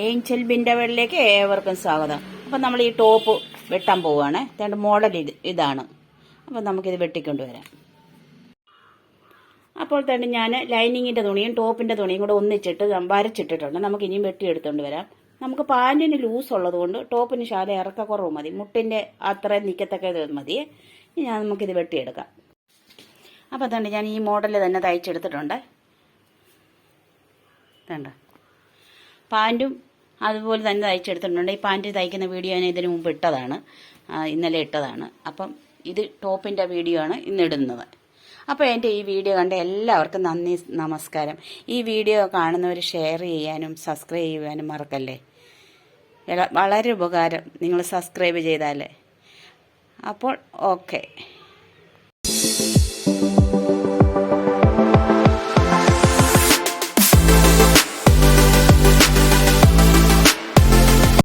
Angel ബിൻഡവളിലേക്ക് ഏവർക്കും സ്വാഗതം. അപ്പം നമ്മൾ ഈ ടോപ്പ് വെട്ടാൻ പോവുകയാണ്. രണ്ട് മോഡൽ ഇതാണ്. അപ്പം നമുക്കിത് വെട്ടിക്കൊണ്ടുവരാം. അപ്പോൾ തന്നെ ഞാൻ ലൈനിങ്ങിൻ്റെ തുണിയും ടോപ്പിൻ്റെ തുണിയും കൂടെ ഒന്നിച്ചിട്ട് വരച്ചിട്ടിട്ടുണ്ട്. നമുക്ക് ഇനിയും വെട്ടിയെടുത്തുകൊണ്ട് വരാം. നമുക്ക് പാൻറ്റിന് ലൂസ് ഉള്ളതുകൊണ്ട് ടോപ്പിന് ശാല ഇറക്കക്കുറവ് മതി. മുട്ടിൻ്റെ അത്രയും നിൽക്കത്തക്ക ഇത് മതി. ഇനി നമുക്കിത് വെട്ടിയെടുക്കാം. അപ്പോൾ തന്നെ ഞാൻ ഈ മോഡൽ തന്നെ തയ്ച്ചെടുത്തിട്ടുണ്ട്. വേണ്ട പാൻറ്റും അതുപോലെ തന്നെ തയ്ച്ചെടുത്തിട്ടുണ്ട്. ഈ പാൻറ്റ് തയ്ക്കുന്ന വീഡിയോ ഞാൻ ഇതിന് മുമ്പ് ഇട്ടതാണ്, ഇന്നലെ ഇട്ടതാണ്. അപ്പം ഇത് ടോപ്പിൻ്റെ വീഡിയോ ആണ് ഇന്നിടുന്നത്. അപ്പോൾ എൻ്റെ ഈ വീഡിയോ കണ്ട എല്ലാവർക്കും നന്ദി, നമസ്കാരം. ഈ വീഡിയോ കാണുന്നവർ ഷെയർ ചെയ്യാനും സബ്സ്ക്രൈബ് ചെയ്യാനും മറക്കല്ലേ. വളരെ ഉപകാരം നിങ്ങൾ സബ്സ്ക്രൈബ് ചെയ്താലേ. അപ്പോൾ ഓക്കെ.